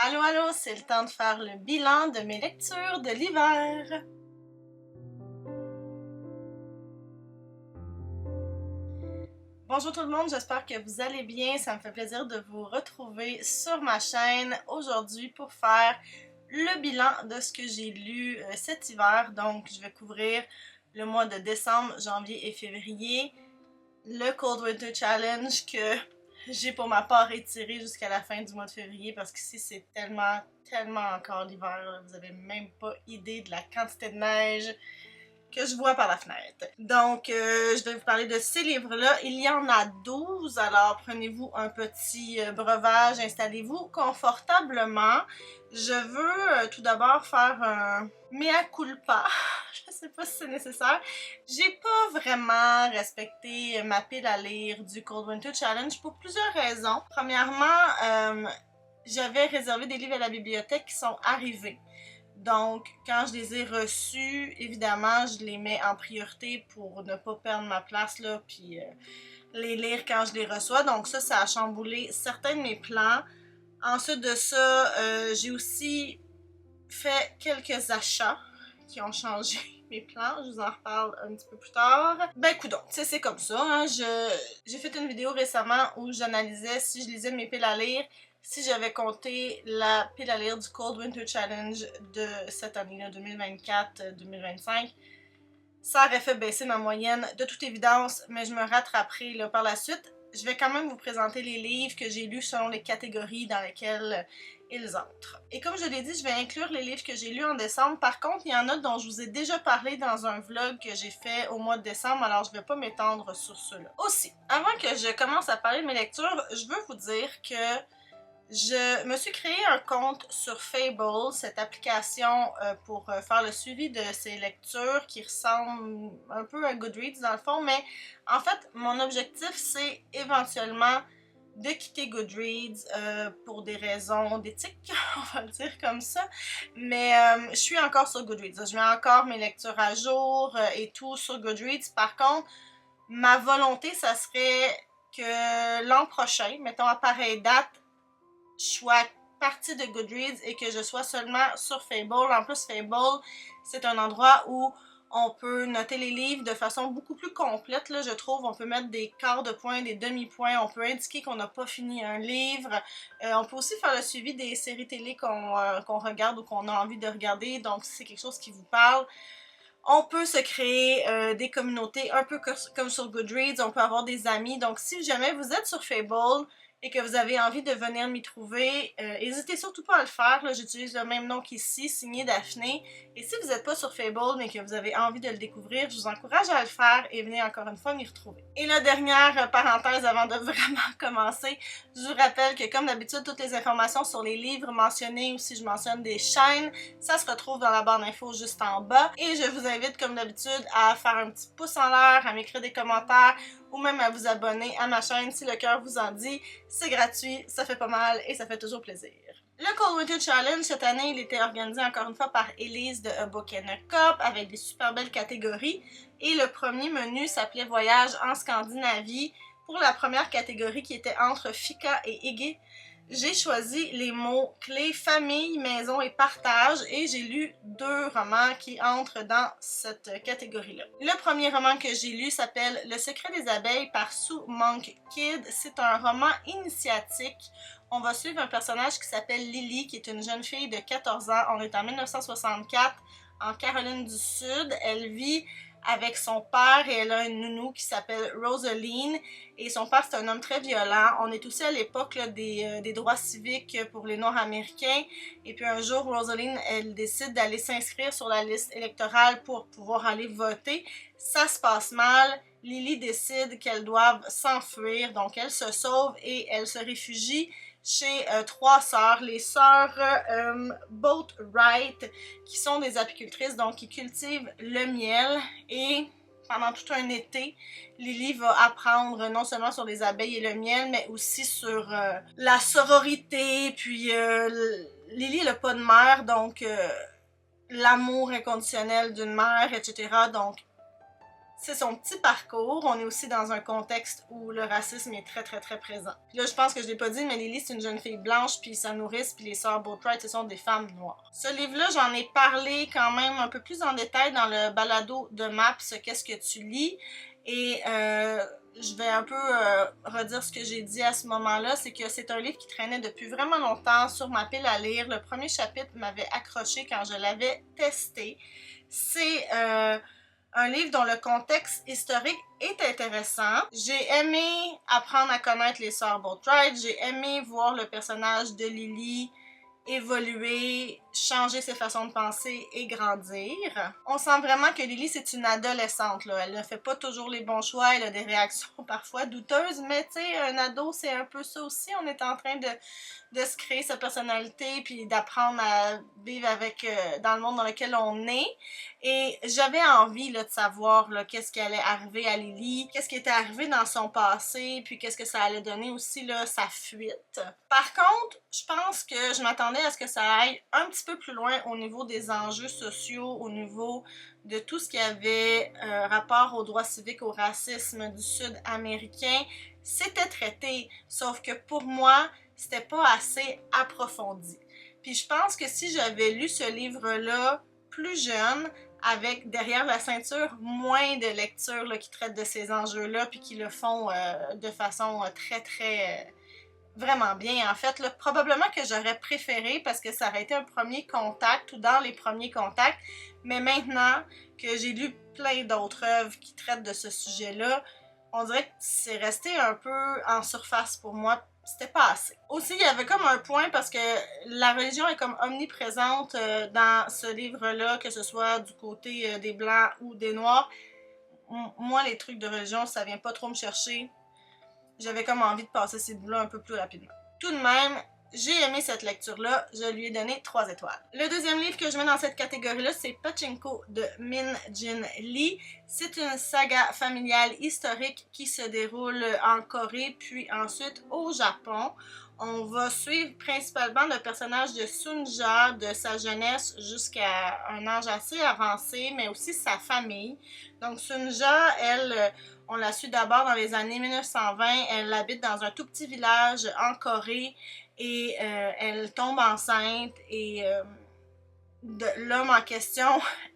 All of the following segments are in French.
Allô, allô, c'est le temps de faire le bilan de mes lectures de l'hiver. Bonjour tout le monde, j'espère que vous allez bien. Ça me fait plaisir de vous retrouver sur ma chaîne aujourd'hui pour faire le bilan de ce que j'ai lu cet hiver. Donc, je vais couvrir le mois de décembre, janvier et février, le Cold Winter Challenge que j'ai pour ma part étiré jusqu'à la fin du mois de février parce qu'ici c'est tellement encore l'hiver, vous avez même pas idée de la quantité de neige que je vois par la fenêtre. Donc, je vais vous parler de ces livres-là. Il y en a 12, alors prenez-vous un petit breuvage, installez-vous confortablement. Je veux tout d'abord faire un mea culpa. Je sais pas si c'est nécessaire. J'ai pas vraiment respecté ma pile à lire du Cold Winter Challenge pour plusieurs raisons. Premièrement, j'avais réservé des livres à la bibliothèque qui sont arrivés. Donc, quand je les ai reçus, évidemment, je les mets en priorité pour ne pas perdre ma place, là, puis les lire quand je les reçois. Donc ça a chamboulé certains de mes plans. Ensuite de ça, j'ai aussi fait quelques achats qui ont changé mes plans. Je vous en reparle un petit peu plus tard. Ben, coudonc, tu sais, c'est comme ça, hein. J'ai fait une vidéo récemment où j'analysais si je lisais mes piles à lire, si j'avais compté la pile à lire du Cold Winter Challenge de cette année-là, 2024-2025, ça aurait fait baisser ma moyenne de toute évidence, mais je me rattraperai là, par la suite. Je vais quand même vous présenter les livres que j'ai lus selon les catégories dans lesquelles ils entrent. Et comme je l'ai dit, je vais inclure les livres que j'ai lus en décembre. Par contre, il y en a dont je vous ai déjà parlé dans un vlog que j'ai fait au mois de décembre, alors je ne vais pas m'étendre sur ceux-là. Aussi, avant que je commence à parler de mes lectures, je veux vous dire que je me suis créé un compte sur Fable, cette application pour faire le suivi de ces lectures qui ressemble un peu à Goodreads dans le fond, mais en fait, mon objectif c'est éventuellement de quitter Goodreads pour des raisons d'éthique, on va le dire comme ça, mais je suis encore sur Goodreads, je mets encore mes lectures à jour et tout sur Goodreads. Par contre, ma volonté, ça serait que l'an prochain, mettons à pareille date, je sois partie de Goodreads et que je sois seulement sur Fable. En plus, Fable, c'est un endroit où on peut noter les livres de façon beaucoup plus complète, là, je trouve. On peut mettre des quarts de points, des demi-points, on peut indiquer qu'on n'a pas fini un livre. On peut aussi faire le suivi des séries télé qu'on regarde ou qu'on a envie de regarder, donc si c'est quelque chose qui vous parle. On peut se créer des communautés un peu comme sur Goodreads, on peut avoir des amis. Donc si jamais vous êtes sur Fable et que vous avez envie de venir m'y trouver, n'hésitez surtout pas à le faire. J'utilise le même nom qu'ici, signé Daphné. Et si vous n'êtes pas sur Fable mais que vous avez envie de le découvrir, je vous encourage à le faire et venez encore une fois m'y retrouver. Et la dernière parenthèse avant de vraiment commencer, je vous rappelle que comme d'habitude, toutes les informations sur les livres mentionnés ou si je mentionne des chaînes, ça se retrouve dans la barre d'infos juste en bas. Et je vous invite comme d'habitude à faire un petit pouce en l'air, à m'écrire des commentaires ou même à vous abonner à ma chaîne si le cœur vous en dit. C'est gratuit, ça fait pas mal et ça fait toujours plaisir. Le Cold Winter Challenge, cette année, il était organisé encore une fois par Elise de A Book and a Cup avec des super belles catégories. Et le premier menu s'appelait Voyage en Scandinavie pour la première catégorie qui était entre Fika et Ege. J'ai choisi les mots clés famille, maison et partage et j'ai lu 2 romans qui entrent dans cette catégorie-là. Le premier roman que j'ai lu s'appelle Le secret des abeilles par Sue Monk Kidd. C'est un roman initiatique. On va suivre un personnage qui s'appelle Lily, qui est une jeune fille de 14 ans. On est en 1964 en Caroline du Sud. Elle vit avec son père et elle a une nounou qui s'appelle Rosaline et son père c'est un homme très violent. On est aussi à l'époque des droits civiques pour les Noirs américains et puis un jour Rosaline elle décide d'aller s'inscrire sur la liste électorale pour pouvoir aller voter. Ça se passe mal, Lily décide qu'elles doivent s'enfuir donc elle se sauve et elle se réfugie chez 3 sœurs, les sœurs Boatwright, qui sont des apicultrices, donc qui cultivent le miel. Et pendant tout un été, Lily va apprendre non seulement sur les abeilles et le miel, mais aussi sur la sororité. Puis Lily n'a pas de mère, donc l'amour inconditionnel d'une mère, etc. Donc c'est son petit parcours. On est aussi dans un contexte où le racisme est très très très présent. Puis là, je pense que je l'ai pas dit, mais Lily, c'est une jeune fille blanche, puis sa nourrice, puis les sœurs Boatwright, ce sont des femmes noires. Ce livre-là, j'en ai parlé quand même un peu plus en détail dans le balado de Maps, Qu'est-ce que tu lis? Et je vais un peu redire ce que j'ai dit à ce moment-là, c'est que c'est un livre qui traînait depuis vraiment longtemps sur ma pile à lire. Le premier chapitre m'avait accroché quand je l'avais testé. C'est un livre dont le contexte historique est intéressant. J'ai aimé apprendre à connaître les sœurs Boatwright, j'ai aimé voir le personnage de Lily évoluer, changer ses façons de penser et grandir. On sent vraiment que Lily, c'est une adolescente, là. Elle ne fait pas toujours les bons choix, elle a des réactions parfois douteuses, mais tu sais, un ado, c'est un peu ça aussi. On est en train de se créer sa personnalité puis d'apprendre à vivre avec dans le monde dans lequel on est. Et j'avais envie là, de savoir qu'est-ce qui allait arriver à Lily, qu'est-ce qui était arrivé dans son passé, puis qu'est-ce que ça allait donner aussi là, sa fuite. Par contre, je pense que je m'attendais à ce que ça aille un petit peu plus loin au niveau des enjeux sociaux, au niveau de tout ce qui avait rapport aux droits civiques, au racisme du Sud-américain. C'était traité, sauf que pour moi, c'était pas assez approfondi. Puis je pense que si j'avais lu ce livre-là plus jeune, avec derrière la ceinture moins de lectures là, qui traitent de ces enjeux-là, puis qui le font de façon très très vraiment bien en fait, là, probablement que j'aurais préféré parce que ça aurait été un premier contact ou dans les premiers contacts, mais maintenant que j'ai lu plein d'autres œuvres qui traitent de ce sujet-là, on dirait que c'est resté un peu en surface pour moi. C'était pas assez. Aussi, il y avait comme un point parce que la religion est comme omniprésente dans ce livre-là, que ce soit du côté des Blancs ou des Noirs. Moi, les trucs de religion, ça vient pas trop me chercher. J'avais comme envie de passer ces bouts-là un peu plus rapidement. Tout de même, j'ai aimé cette lecture-là, je lui ai donné 3 étoiles. Le deuxième livre que je mets dans cette catégorie-là, c'est Pachinko de Min Jin Lee. C'est une saga familiale historique qui se déroule en Corée, puis ensuite au Japon. On va suivre principalement le personnage de Sunja, de sa jeunesse jusqu'à un âge assez avancé, mais aussi sa famille. Donc Sunja, elle, on l'a su d'abord dans les années 1920, elle habite dans un tout petit village en Corée et elle tombe enceinte et l'homme en question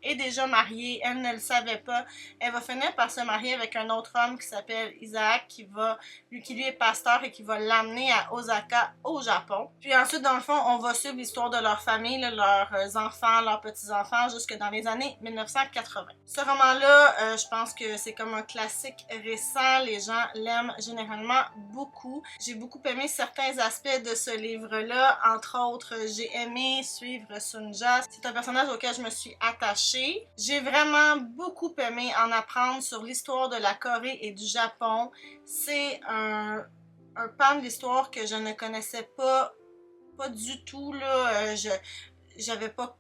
est déjà marié, elle ne le savait pas. Elle va finir par se marier avec un autre homme qui s'appelle Isaac, qui lui est pasteur et qui va l'amener à Osaka, au Japon. Puis ensuite, dans le fond, on va suivre l'histoire de leur famille, là, leurs enfants, leurs petits-enfants, jusque dans les années 1980. Ce roman-là, je pense que c'est comme un classique récent. Les gens l'aiment généralement beaucoup. J'ai beaucoup aimé certains aspects de ce livre-là. Entre autres, j'ai aimé suivre Sunja. C'est un personnage auquel je me suis attachée. J'ai vraiment beaucoup aimé en apprendre sur l'histoire de la Corée et du Japon. C'est un pan de l'histoire que je ne connaissais pas du tout, là. J'avais pas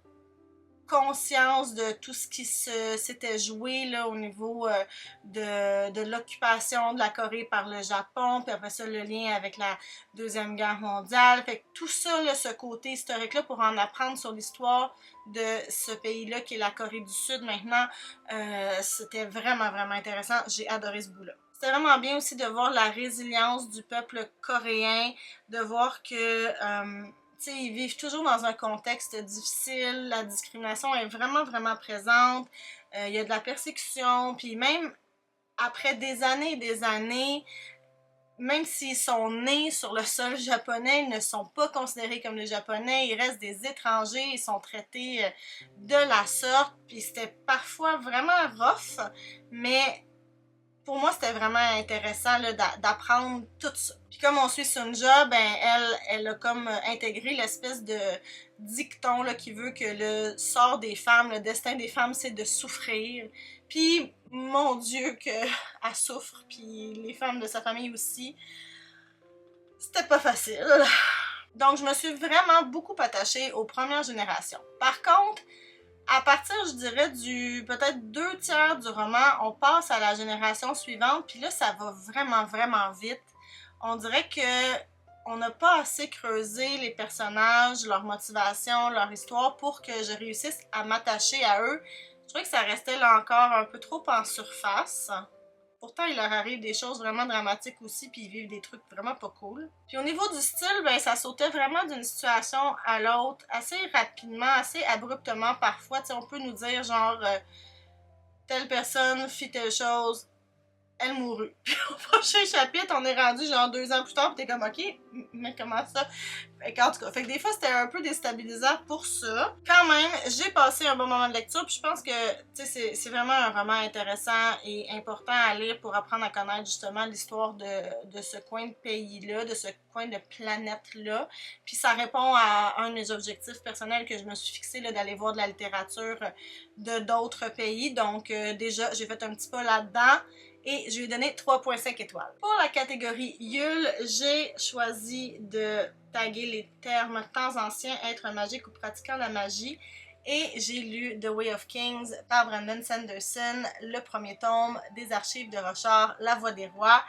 conscience de tout ce qui s'était joué là, au niveau de l'occupation de la Corée par le Japon, puis après ça le lien avec la Deuxième Guerre mondiale. Fait que tout ça, là, ce côté historique-là, pour en apprendre sur l'histoire de ce pays-là qui est la Corée du Sud maintenant, c'était vraiment vraiment intéressant. J'ai adoré ce bout-là. C'était vraiment bien aussi de voir la résilience du peuple coréen, de voir que t'sais, ils vivent toujours dans un contexte difficile, la discrimination est vraiment, vraiment présente, il y a de la persécution, puis même après des années et des années, même s'ils sont nés sur le sol japonais, ils ne sont pas considérés comme les Japonais, ils restent des étrangers, ils sont traités de la sorte, puis c'était parfois vraiment rough, mais pour moi, c'était vraiment intéressant d'apprendre tout ça. Puis comme on suit Sunja, ben elle a comme intégré l'espèce de dicton là, qui veut que le sort des femmes, le destin des femmes, c'est de souffrir. Puis, mon Dieu, qu'elle souffre, puis les femmes de sa famille aussi. C'était pas facile. Donc, je me suis vraiment beaucoup attachée aux premières générations. Par contre, à partir, je dirais, du peut-être 2/3 du roman, on passe à la génération suivante, puis là, ça va vraiment, vraiment vite. On dirait que on n'a pas assez creusé les personnages, leur motivation, leur histoire pour que je réussisse à m'attacher à eux. trouvais que ça restait là encore un peu trop en surface. Pourtant, il leur arrive des choses vraiment dramatiques aussi, puis ils vivent des trucs vraiment pas cool. Puis au niveau du style, ben ça sautait vraiment d'une situation à l'autre, assez rapidement, assez abruptement parfois. T'sais, on peut nous dire genre, telle personne fit telle chose, elle mourut. Puis au prochain chapitre, on est rendu genre 2 ans plus tard, pis t'es comme, ok, mais comment ça? Fait qu'en tout cas, fait que des fois c'était un peu déstabilisant pour ça. Quand même, j'ai passé un bon moment de lecture, puis je pense que c'est vraiment un roman intéressant et important à lire pour apprendre à connaître justement l'histoire de ce coin de pays-là, de ce coin de planète-là. Puis ça répond à un de mes objectifs personnels que je me suis fixé d'aller voir de la littérature de d'autres pays. Donc déjà, j'ai fait un petit pas là-dedans. Et je lui ai donné 3.5 étoiles. Pour la catégorie Yule, j'ai choisi de taguer les termes temps anciens, être magique ou pratiquant la magie. Et j'ai lu The Way of Kings par Brandon Sanderson, le premier tome des archives de Rochard, La Voix des Rois.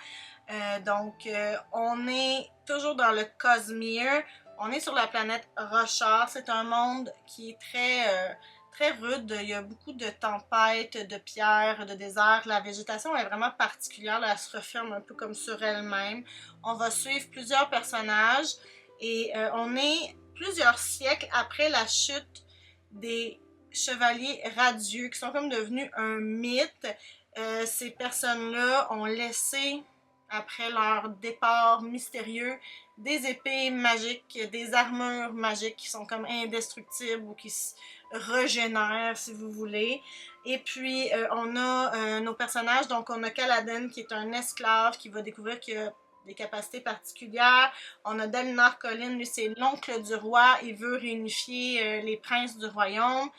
On est toujours dans le Cosmere. On est sur la planète Rochard. C'est un monde qui est très rude, il y a beaucoup de tempêtes, de pierres, de déserts. La végétation est vraiment particulière, là, elle se referme un peu comme sur elle-même. On va suivre plusieurs personnages et on est plusieurs siècles après la chute des chevaliers radieux qui sont comme devenus un mythe. Ces personnes-là ont laissé, après leur départ mystérieux, des épées magiques, des armures magiques qui sont comme indestructibles ou qui se régénèrent, si vous voulez. Et puis, on a nos personnages. Donc, on a Kaladin, qui est un esclave, qui va découvrir qu'il a des capacités particulières. On a Dalinar Kholin, lui, c'est l'oncle du roi. Il veut réunifier les princes du royaume.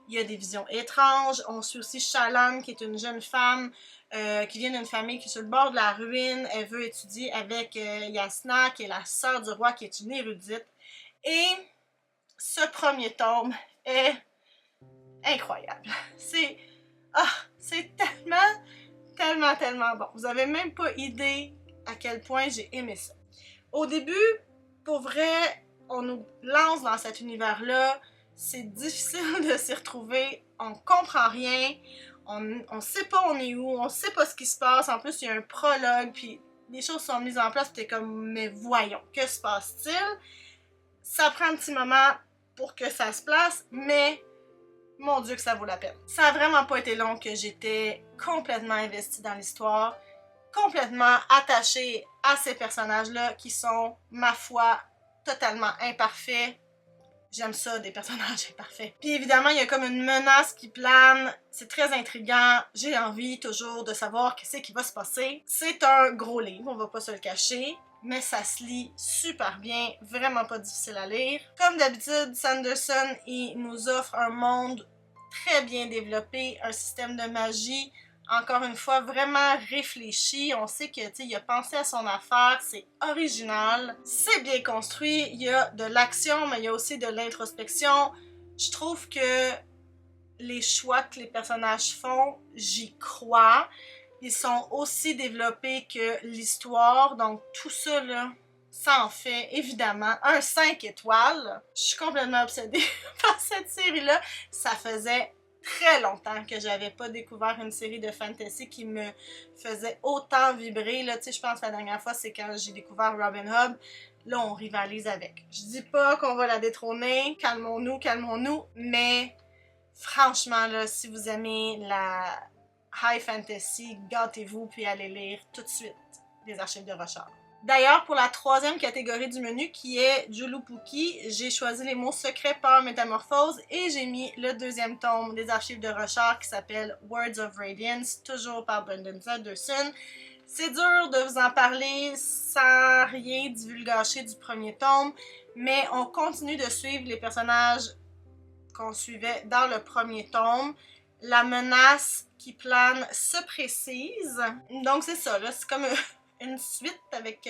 Il y a des visions étranges. On suit aussi Shallan, qui est une jeune femme qui vient d'une famille qui est sur le bord de la ruine. Elle veut étudier avec Yasna, qui est la sœur du roi, qui est une érudite. Et ce premier tome est incroyable. C'est tellement bon. Vous avez même pas idée à quel point j'ai aimé ça. Au début, pour vrai, on nous lance dans cet univers-là. C'est difficile de s'y retrouver. On comprend rien. On sait pas on est où. On sait pas ce qui se passe. En plus, il y a un prologue. Puis les choses sont mises en place. Puis t'es comme, mais voyons, que se passe-t-il? Ça prend un petit moment pour que ça se place. Mais mon Dieu que ça vaut la peine. Ça a vraiment pas été long que j'étais complètement investie dans l'histoire. Complètement attachée à ces personnages-là qui sont, ma foi, totalement imparfaits. J'aime ça, des personnages imparfaits. Puis évidemment, il y a comme une menace qui plane. C'est très intriguant. J'ai envie toujours de savoir qu'est-ce qui va se passer. C'est un gros livre, on va pas se le cacher. Mais ça se lit super bien, vraiment pas difficile à lire. Comme d'habitude, Sanderson, il nous offre un monde très bien développé, un système de magie, encore une fois, vraiment réfléchi. On sait que, il a pensé à son affaire, c'est original, c'est bien construit, il y a de l'action, mais il y a aussi de l'introspection. Je trouve que les choix que les personnages font, j'y crois. Ils sont aussi développés que l'histoire, donc tout ça, là, ça en fait évidemment un 5 étoiles. Je suis complètement obsédée par cette série-là. Ça faisait très longtemps que j'avais pas découvert une série de fantasy qui me faisait autant vibrer. Là, je pense que la dernière fois, c'est quand j'ai découvert Robin Hood. Là, on rivalise avec. Je dis pas qu'on va la détrôner. Calmons-nous. Mais franchement, là, si vous aimez la high fantasy, gâtez-vous puis allez lire tout de suite les archives de Rochard. D'ailleurs, pour la troisième catégorie du menu, qui est Julupuki, j'ai choisi les mots secrets par métamorphose et j'ai mis le deuxième tome des archives de Rochard qui s'appelle Words of Radiance, toujours par Brandon Sanderson. C'est dur de vous en parler sans rien divulgacher du premier tome, mais on continue de suivre les personnages qu'on suivait dans le premier tome. La menace qui plane se précise. Donc c'est ça, là, c'est comme une suite avec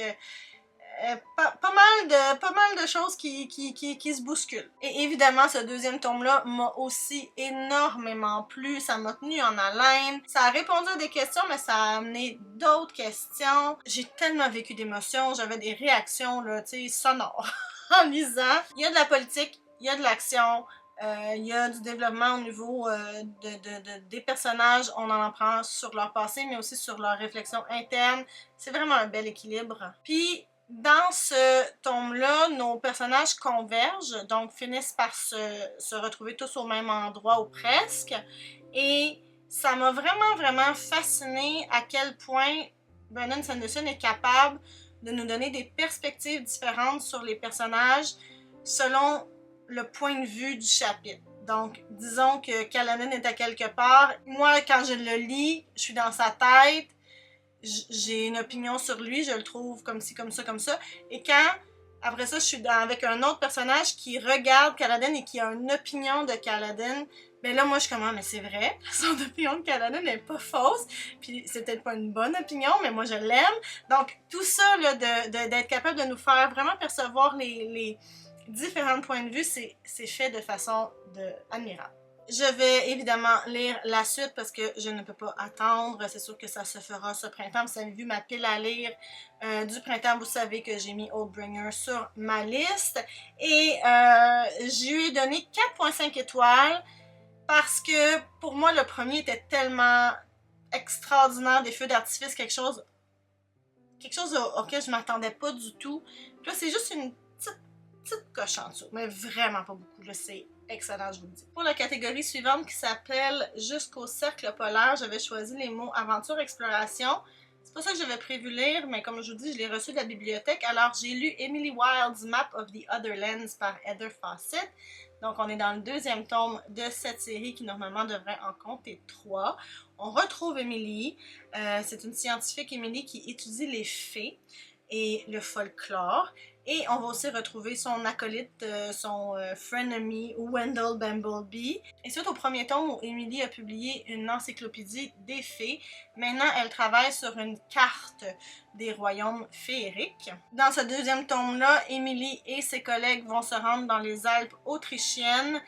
pas mal de choses qui se bousculent. Et évidemment, ce deuxième tome-là m'a aussi énormément plu. Ça m'a tenu en haleine. Ça a répondu à des questions, mais ça a amené d'autres questions. J'ai tellement vécu d'émotions. J'avais des réactions là, sonores en lisant. Il y a de la politique, il y a de l'action. Il y a du développement au niveau des personnages, on en apprend sur leur passé, mais aussi sur leur réflexion interne. C'est vraiment un bel équilibre. Puis, dans ce tome-là, nos personnages convergent, donc finissent par se retrouver tous au même endroit ou presque. Et ça m'a vraiment fasciné à quel point Brandon Sanderson est capable de nous donner des perspectives différentes sur les personnages selon le point de vue du chapitre. Donc, disons que Caladan est à quelque part. Moi, quand je le lis, je suis dans sa tête, j'ai une opinion sur lui, je le trouve comme ci, comme ça. Et quand, après ça, je suis avec un autre personnage qui regarde Caladan et qui a une opinion de Caladan, mais là, moi, je suis comme, ah, mais c'est vrai, son opinion de Caladan n'est pas fausse, puis c'est peut-être pas une bonne opinion, mais moi, je l'aime. Donc, tout ça, là, d'être capable de nous faire vraiment percevoir les différents points de vue, c'est fait de façon admirable. Je vais évidemment lire la suite parce que je ne peux pas attendre. C'est sûr que ça se fera ce printemps. Vous avez vu ma pile à lire du printemps. Vous savez que j'ai mis Oathbringer sur ma liste. Et je lui ai donné 4,5 étoiles parce que pour moi, le premier était tellement extraordinaire. Des feux d'artifice, quelque chose auquel je ne m'attendais pas du tout. Puis là, c'est juste une petite coche en dessous, mais vraiment pas beaucoup. C'est excellent, je vous le dis. Pour la catégorie suivante qui s'appelle Jusqu'au cercle polaire, j'avais choisi les mots aventure, exploration. C'est pas ça que j'avais prévu lire, mais comme je vous dis, je l'ai reçu de la bibliothèque. Alors, j'ai lu Emily Wilde's Map of the Other Lands par Heather Fawcett. Donc, on est dans le deuxième tome de cette série qui, normalement, devrait en compter 3. On retrouve Emily. C'est une scientifique, Emily, qui étudie les fées et le folklore. Et on va aussi retrouver son acolyte, son frenemy, Wendell Bumblebee. Et suite au premier tome où Emily a publié une encyclopédie des fées, maintenant elle travaille sur une carte des royaumes féeriques. Dans ce deuxième tome-là, Emily et ses collègues vont se rendre dans les Alpes autrichiennes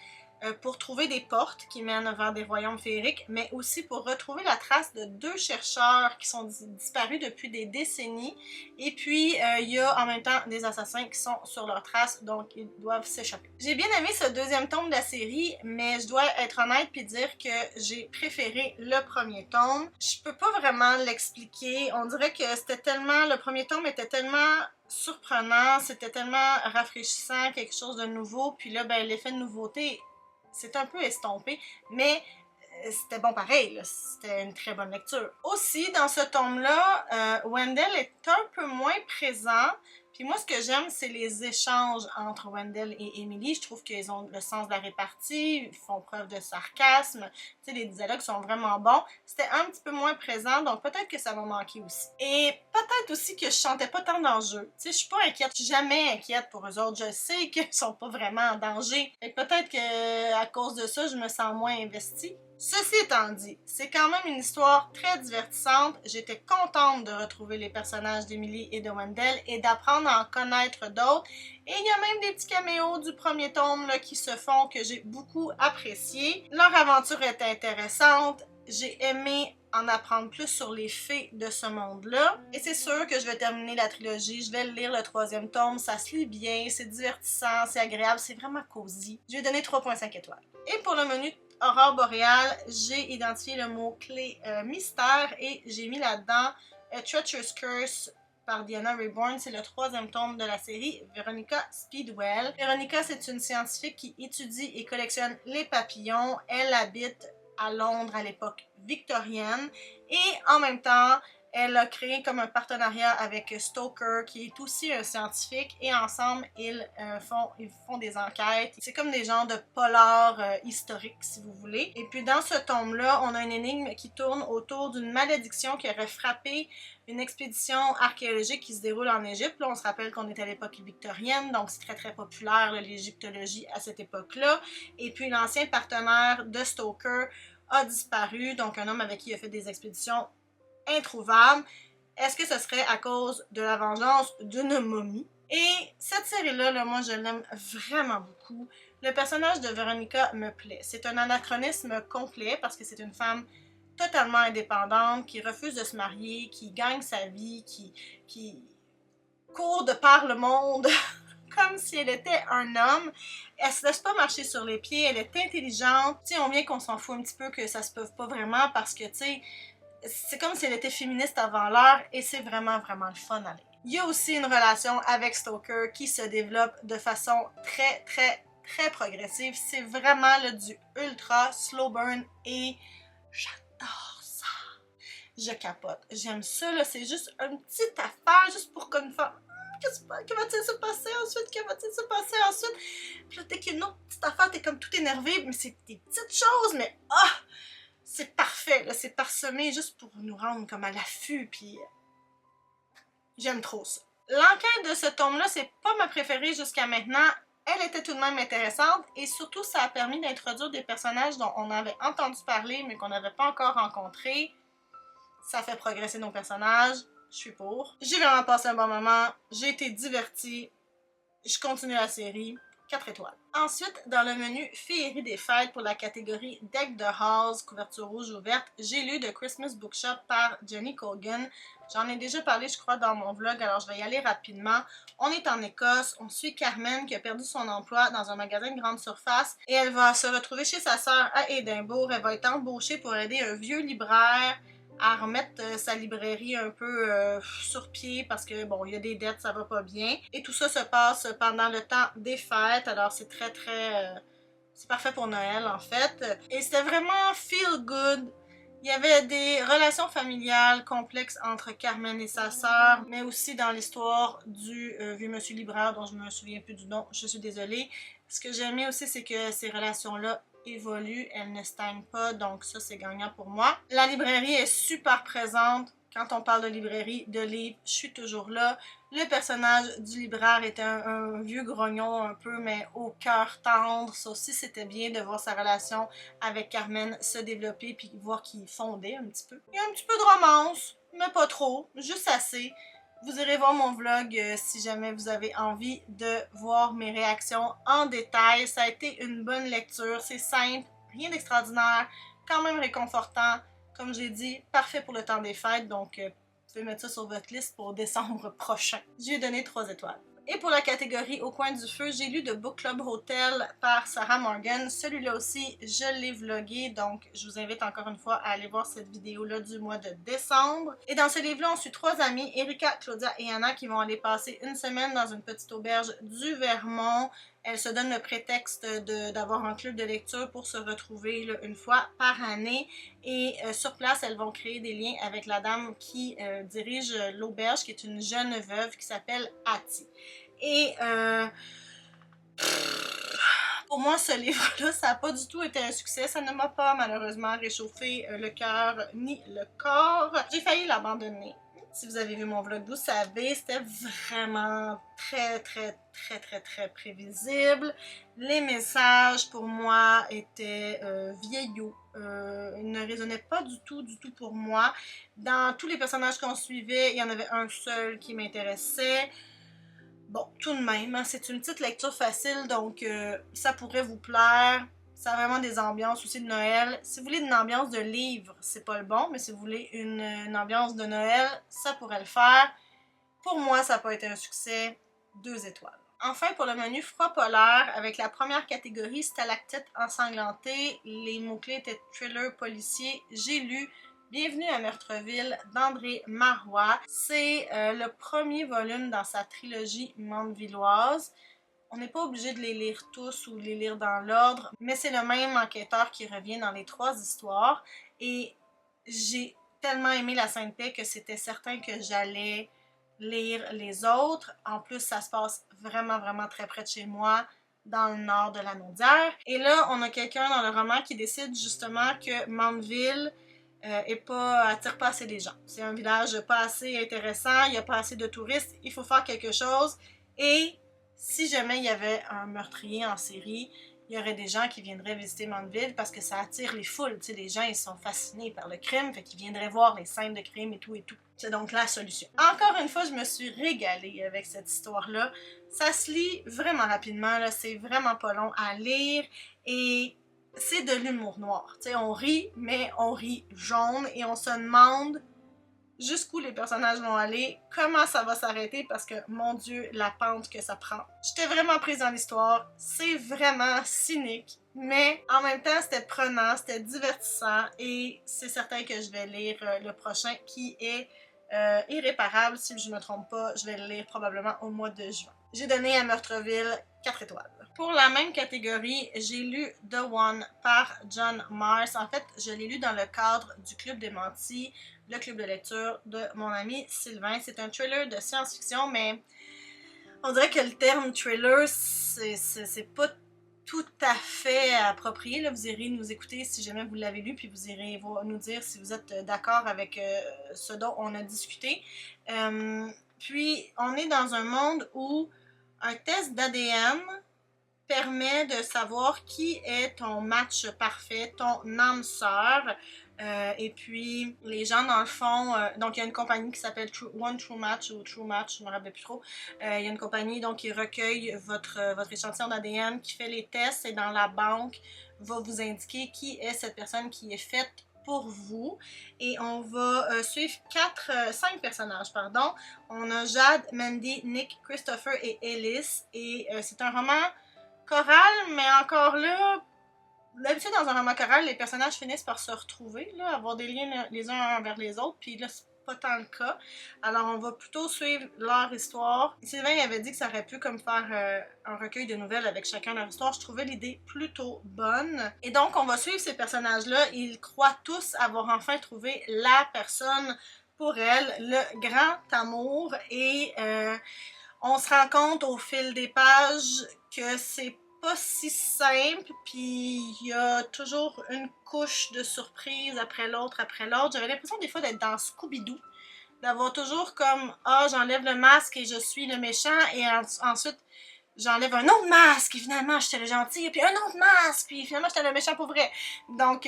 pour trouver des portes qui mènent vers des royaumes féeriques, mais aussi pour retrouver la trace de 2 chercheurs qui sont disparus depuis des décennies. Et puis, il y a en même temps des assassins qui sont sur leur trace, donc ils doivent s'échapper. J'ai bien aimé ce deuxième tome de la série, mais je dois être honnête et dire que j'ai préféré le premier tome. Je peux pas vraiment l'expliquer. On dirait que c'était tellement... Le premier tome était tellement surprenant, c'était tellement rafraîchissant, quelque chose de nouveau. Puis là, ben, l'effet de nouveauté... c'est un peu estompé, mais c'était bon pareil, c'était une très bonne lecture. Aussi, dans ce tome-là, Wendell est un peu moins présent. Puis moi, ce que j'aime, c'est les échanges entre Wendell et Emily. Je trouve qu'ils ont le sens de la répartie, ils font preuve de sarcasme. Tu sais, les dialogues sont vraiment bons. C'était un petit peu moins présent, donc peut-être que ça m'a manqué aussi. Et peut-être aussi que je sentais pas tant d'enjeu. Tu sais, je suis pas inquiète, je suis jamais inquiète pour eux autres. Je sais qu'ils sont pas vraiment en danger. Et peut-être que à cause de ça, je me sens moins investie. Ceci étant dit, c'est quand même une histoire très divertissante. J'étais contente de retrouver les personnages d'Emily et de Wendell et d'apprendre à en connaître d'autres. Et il y a même des petits caméos du premier tome là, qui se font que j'ai beaucoup apprécié. Leur aventure est intéressante. J'ai aimé en apprendre plus sur les fées de ce monde-là. Et c'est sûr que je vais terminer la trilogie. Je vais lire le 3e tome. Ça se lit bien, c'est divertissant, c'est agréable, c'est vraiment cosy. Je vais donner 3,5 étoiles. Et pour le menu Aurore boréale, j'ai identifié le mot-clé mystère et j'ai mis là-dedans A Treacherous Curse par Diana Raybourn. C'est le 3e tome de la série Veronica Speedwell. Veronica, c'est une scientifique qui étudie et collectionne les papillons. Elle habite à Londres à l'époque victorienne et en même temps, elle a créé comme un partenariat avec Stoker, qui est aussi un scientifique, et ensemble, ils font des enquêtes. C'est comme des genres de polars historiques, si vous voulez. Et puis dans ce tome-là, on a une énigme qui tourne autour d'une malédiction qui aurait frappé une expédition archéologique qui se déroule en Égypte. Là, on se rappelle qu'on est à l'époque victorienne, donc c'est très populaire, l'égyptologie à cette époque-là. Et puis l'ancien partenaire de Stoker a disparu, donc un homme avec qui il a fait des expéditions introuvable. Est-ce que ce serait à cause de la vengeance d'une momie? Et cette série-là, moi, je l'aime vraiment beaucoup. Le personnage de Veronica me plaît. C'est un anachronisme complet parce que c'est une femme totalement indépendante, qui refuse de se marier, qui gagne sa vie, qui court de par le monde comme si elle était un homme. Elle se laisse pas marcher sur les pieds, elle est intelligente. Tu sais, on vient qu'on s'en fout un petit peu que ça se peut pas vraiment parce que, tu sais, c'est comme si elle était féministe avant l'heure et c'est vraiment, vraiment le fun à lire. Il y a aussi une relation avec Stoker qui se développe de façon très, très, très progressive. C'est vraiment là, du ultra slow burn et j'adore ça. Je capote. J'aime ça, là. C'est juste une petite affaire, juste pour comme faire... Que va-t-il se passer ensuite? Que va-t-il se passer ensuite? Puis là, dès qu'il y a une autre petite affaire, t'es comme tout énervé, mais c'est des petites choses, mais c'est parfait, là. C'est parsemé juste pour nous rendre comme à l'affût, puis j'aime trop ça. L'enquête de ce tome-là, c'est pas ma préférée jusqu'à maintenant. Elle était tout de même intéressante et surtout, ça a permis d'introduire des personnages dont on avait entendu parler mais qu'on n'avait pas encore rencontrés. Ça fait progresser nos personnages. Je suis pour. J'ai vraiment passé un bon moment. J'ai été divertie. Je continue la série. 4 étoiles. Ensuite, dans le menu Féerie des fêtes pour la catégorie Deck de Halls, couverture rouge ouverte, j'ai lu The Christmas Bookshop par Jenny Colgan. J'en ai déjà parlé, je crois, dans mon vlog, alors je vais y aller rapidement. On est en Écosse, on suit Carmen qui a perdu son emploi dans un magasin de grande surface et elle va se retrouver chez sa sœur à Édimbourg. Elle va être embauchée pour aider un vieux libraire à remettre sa librairie un peu sur pied parce que bon, il y a des dettes, ça va pas bien. Et tout ça se passe pendant le temps des fêtes, alors c'est très c'est parfait pour Noël en fait. Et c'était vraiment feel good. Il y avait des relations familiales complexes entre Carmen et sa sœur, mais aussi dans l'histoire du vieux monsieur libraire dont je me souviens plus du nom, je suis désolée. Ce que j'ai aimé aussi, c'est que ces relations-là évolue, elle ne stagne pas, donc ça c'est gagnant pour moi. La librairie est super présente. Quand on parle de librairie, de livres, je suis toujours là. Le personnage du libraire est un vieux grognon un peu, mais au cœur tendre. Ça aussi, c'était bien de voir sa relation avec Carmen se développer puis voir qu'il fondait un petit peu. Il y a un petit peu de romance, mais pas trop, juste assez. Vous irez voir mon vlog si jamais vous avez envie de voir mes réactions en détail. Ça a été une bonne lecture, c'est simple, rien d'extraordinaire, quand même réconfortant. Comme j'ai dit, parfait pour le temps des fêtes, donc vous pouvez mettre ça sur votre liste pour décembre prochain. J'ai donné 3 étoiles. Et pour la catégorie Au coin du feu, j'ai lu The Book Club Hotel par Sarah Morgan. Celui-là aussi, je l'ai vlogué, donc je vous invite encore une fois à aller voir cette vidéo-là du mois de décembre. Et dans ce livre-là, on suit 3 amies, Erika, Claudia et Anna, qui vont aller passer une semaine dans une petite auberge du Vermont. Elles se donnent le prétexte d'avoir un club de lecture pour se retrouver là, une fois par année. Et sur place, elles vont créer des liens avec la dame qui dirige l'auberge, qui est une jeune veuve qui s'appelle Hattie. Et pour moi, ce livre-là, ça n'a pas du tout été un succès. Ça ne m'a pas malheureusement réchauffé le cœur ni le corps. J'ai failli l'abandonner. Si vous avez vu mon vlog, vous savez, c'était vraiment très prévisible. Les messages, pour moi, étaient vieillots. Ils ne résonnaient pas du tout pour moi. Dans tous les personnages qu'on suivait, il y en avait un seul qui m'intéressait. Bon, tout de même, hein, c'est une petite lecture facile, donc ça pourrait vous plaire. Ça a vraiment des ambiances aussi de Noël. Si vous voulez une ambiance de livre, c'est pas le bon, mais si vous voulez une ambiance de Noël, ça pourrait le faire. Pour moi, ça n'a pas été un succès. 2 étoiles. Enfin, pour le menu froid polaire, avec la première catégorie, stalactite ensanglantée, les mots-clés étaient thriller policier, j'ai lu Bienvenue à Meurtreville d'André Marois. C'est le premier volume dans sa trilogie mandevilloise. On n'est pas obligé de les lire tous ou de les lire dans l'ordre, mais c'est le même enquêteur qui revient dans les 3 histoires. Et j'ai tellement aimé La Sainte Paix que c'était certain que j'allais lire les autres. En plus, ça se passe vraiment très près de chez moi, dans le nord de la Naudière. Et là, on a quelqu'un dans le roman qui décide justement que Mandeville attire pas assez les gens. C'est un village pas assez intéressant, il n'y a pas assez de touristes, il faut faire quelque chose. Et si jamais il y avait un meurtrier en série, il y aurait des gens qui viendraient visiter Mandeville parce que ça attire les foules. Tu sais, les gens, ils sont fascinés par le crime, fait qu'ils viendraient voir les scènes de crime et tout. C'est donc la solution. Encore une fois, je me suis régalée avec cette histoire-là. Ça se lit vraiment rapidement, là, c'est vraiment pas long à lire et c'est de l'humour noir. Tu sais, on rit, mais on rit jaune et on se demande jusqu'où les personnages vont aller, comment ça va s'arrêter, parce que, mon Dieu, la pente que ça prend. J'étais vraiment prise dans l'histoire, c'est vraiment cynique, mais en même temps, c'était prenant, c'était divertissant, et c'est certain que je vais lire le prochain, qui est irréparable, si je ne me trompe pas, je vais le lire probablement au mois de juin. J'ai donné à Meurtreville 4 étoiles. Pour la même catégorie, j'ai lu The One par John Mars. En fait, je l'ai lu dans le cadre du Club des Mentis, le club de lecture de mon ami Sylvain. C'est un thriller de science-fiction, mais on dirait que le terme thriller, c'est pas tout à fait approprié. Là, vous irez nous écouter si jamais vous l'avez lu, puis vous irez nous dire si vous êtes d'accord avec ce dont on a discuté. Puis, on est dans un monde où un test d'ADN permet de savoir qui est ton match parfait, ton âme sœur. Et puis, les gens, dans le fond, donc il y a une compagnie qui s'appelle One True Match ou True Match, je ne me rappelle plus trop. Il y a une compagnie donc, qui recueille votre échantillon d'ADN, qui fait les tests, et dans la banque va vous indiquer qui est cette personne qui est faite pour vous. Et on va suivre 5 personnages, pardon. On a Jade, Mandy, Nick, Christopher et Ellis. Et c'est un roman choral, mais encore là, d'habitude dans un roman choral, les personnages finissent par se retrouver, là, avoir des liens les uns vers les autres, puis là, c'est pas tant le cas. Alors, on va plutôt suivre leur histoire. Sylvain avait dit que ça aurait pu comme faire un recueil de nouvelles avec chacun leur histoire. Je trouvais l'idée plutôt bonne. Et donc, on va suivre ces personnages-là. Ils croient tous avoir enfin trouvé la personne pour elle, le grand amour. Et on se rend compte au fil des pages que c'est pas si simple, puis il y a toujours une couche de surprise après l'autre, après l'autre. J'avais l'impression des fois d'être dans Scooby-Doo, d'avoir toujours comme « Ah, j'enlève le masque et je suis le méchant » et ensuite j'enlève un autre masque et finalement j'étais le gentil, et puis un autre masque, puis finalement j'étais le méchant pour vrai. Donc,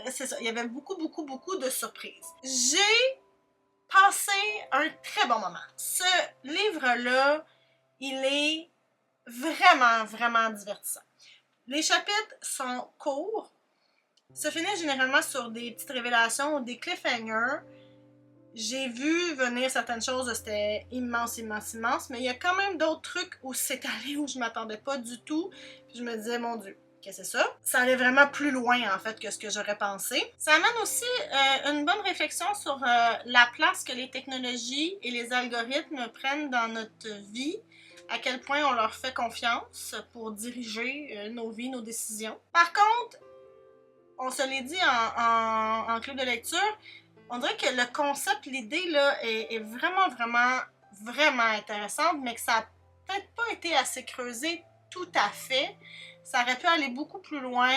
c'est ça, il y avait beaucoup, beaucoup, beaucoup de surprises. J'ai passé un très bon moment. Ce livre-là, il est vraiment, vraiment divertissant. Les chapitres sont courts, se finissent généralement sur des petites révélations ou des cliffhangers. J'ai vu venir certaines choses, c'était immense, immense, immense, mais il y a quand même d'autres trucs où c'est allé où je m'attendais pas du tout. Puis je me disais, mon Dieu, qu'est-ce que c'est ça? Ça allait vraiment plus loin, en fait, que ce que j'aurais pensé. Ça amène aussi une bonne réflexion sur la place que les technologies et les algorithmes prennent dans notre vie, à quel point on leur fait confiance pour diriger nos vies, nos décisions. Par contre, on se l'est dit en club de lecture, on dirait que le concept, l'idée là, est vraiment, vraiment, vraiment intéressante, mais que ça n'a peut-être pas été assez creusé tout à fait. Ça aurait pu aller beaucoup plus loin,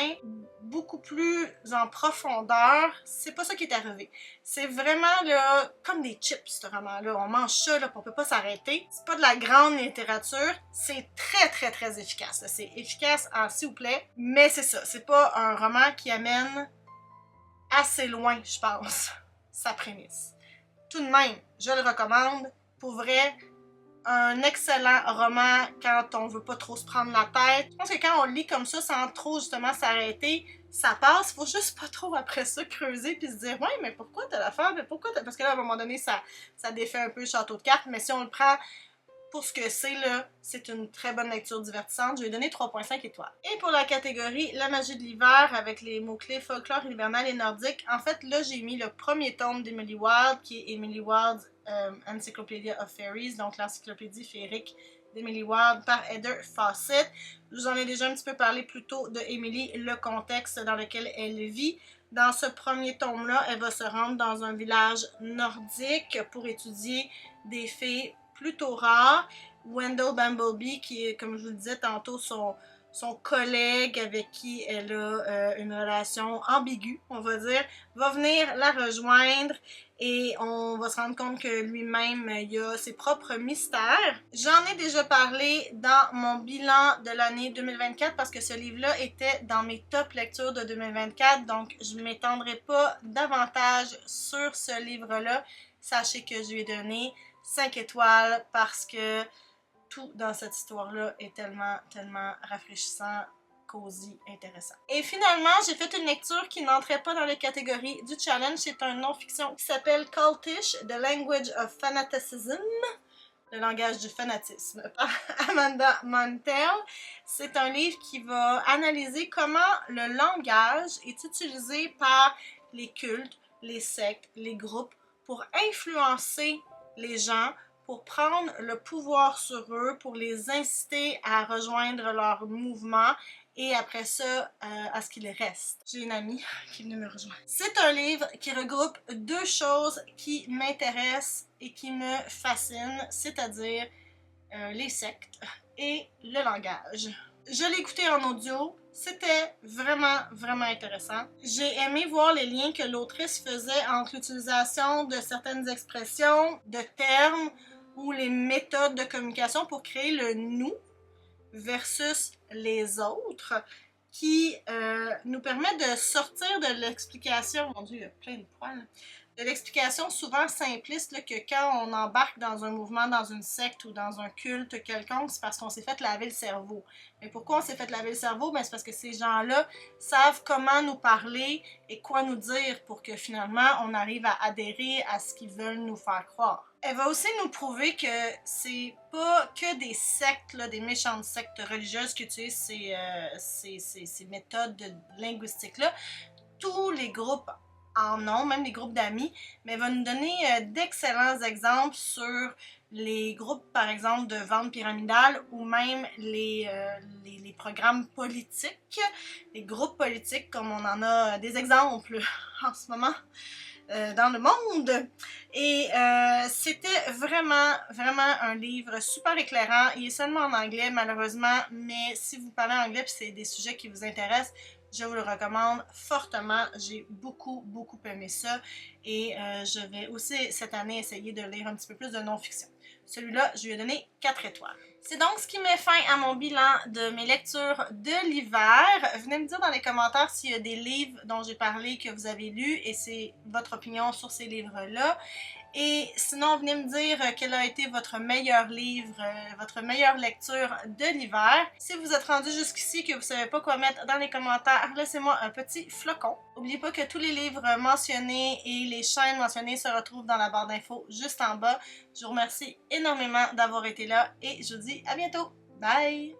beaucoup plus en profondeur. C'est pas ça qui est arrivé. C'est vraiment là, comme des chips, ce roman-là. On mange ça, là, on peut pas s'arrêter. C'est pas de la grande littérature. C'est très, très, très efficace. C'est efficace en s'il vous plaît. Mais c'est ça. C'est pas un roman qui amène assez loin, je pense, sa prémisse. Tout de même, je le recommande. Pour vrai, un excellent roman quand on veut pas trop se prendre la tête. Je pense que quand on lit comme ça sans trop justement s'arrêter, ça passe. Faut juste pas trop après ça creuser puis se dire ouais mais pourquoi t'as l'affaire, mais pourquoi t'as... Parce que là à un moment donné ça défait un peu le château de cartes, mais si on le prend pour ce que c'est là, c'est une très bonne lecture divertissante. Je lui ai donné 3.5 étoiles. Et pour la catégorie La magie de l'hiver avec les mots-clés folklore hivernal et nordique, en fait là j'ai mis le premier tome d'Emily Wilde qui est Emily Wilde's Encyclopedia of Fairies, donc l'encyclopédie féerique d'Emily Wilde par Heather Fawcett. Je vous en ai déjà un petit peu parlé plus tôt de Emily, le contexte dans lequel elle vit. Dans ce premier tome-là, elle va se rendre dans un village nordique pour étudier des fées plutôt rares. Wendell Bumblebee, qui est, comme je vous le disais tantôt, son collègue avec qui elle a une relation ambiguë, on va dire, va venir la rejoindre et on va se rendre compte que lui-même, il a ses propres mystères. J'en ai déjà parlé dans mon bilan de l'année 2024 parce que ce livre-là était dans mes top lectures de 2024, donc je ne m'étendrai pas davantage sur ce livre-là. Sachez que je lui ai donné 5 étoiles parce que tout dans cette histoire-là est tellement, tellement rafraîchissant cosy, intéressant. Et finalement, j'ai fait une lecture qui n'entrait pas dans les catégories du challenge. C'est un non-fiction qui s'appelle Cultish, The Language of Fanaticism. Le langage du fanatisme par Amanda Montell. C'est un livre qui va analyser comment le langage est utilisé par les cultes, les sectes, les groupes pour influencer les gens, pour prendre le pouvoir sur eux, pour les inciter à rejoindre leur mouvement et après ça, à ce qu'il reste. J'ai une amie qui est venue me rejoindre. C'est un livre qui regroupe deux choses qui m'intéressent et qui me fascinent, c'est-à-dire les sectes et le langage. Je l'ai écouté en audio, c'était vraiment, vraiment intéressant. J'ai aimé voir les liens que l'autrice faisait entre l'utilisation de certaines expressions, de termes ou les méthodes de communication pour créer le « nous » versus les autres, qui nous permet de sortir de l'explication, mon Dieu, il y a plein de poils, de l'explication souvent simpliste là, que quand on embarque dans un mouvement, dans une secte ou dans un culte quelconque, c'est parce qu'on s'est fait laver le cerveau. Mais pourquoi on s'est fait laver le cerveau? Ben, c'est parce que ces gens-là savent comment nous parler et quoi nous dire pour que finalement on arrive à adhérer à ce qu'ils veulent nous faire croire. Elle va aussi nous prouver que c'est pas que des sectes, là, des méchantes sectes religieuses qui utilisent ces méthodes linguistiques-là. Tous les groupes en ont, même les groupes d'amis, mais elle va nous donner d'excellents exemples sur les groupes, par exemple, de vente pyramidale ou même les programmes politiques, les groupes politiques, comme on en a des exemples en ce moment dans le monde. Et c'était vraiment, vraiment un livre super éclairant. Il est seulement en anglais, malheureusement, mais si vous parlez anglais et c'est des sujets qui vous intéressent, je vous le recommande fortement. J'ai beaucoup, beaucoup aimé ça. Et je vais aussi cette année essayer de lire un petit peu plus de non-fiction. Celui-là, je lui ai donné 4 étoiles. C'est donc ce qui met fin à mon bilan de mes lectures de l'hiver. Venez me dire dans les commentaires s'il y a des livres dont j'ai parlé que vous avez lus et c'est votre opinion sur ces livres-là. Et sinon, venez me dire quel a été votre meilleur livre, votre meilleure lecture de l'hiver. Si vous êtes rendu jusqu'ici et que vous ne savez pas quoi mettre dans les commentaires, laissez-moi un petit flocon. N'oubliez pas que tous les livres mentionnés et les chaînes mentionnées se retrouvent dans la barre d'infos juste en bas. Je vous remercie énormément d'avoir été là et je vous dis à bientôt. Bye!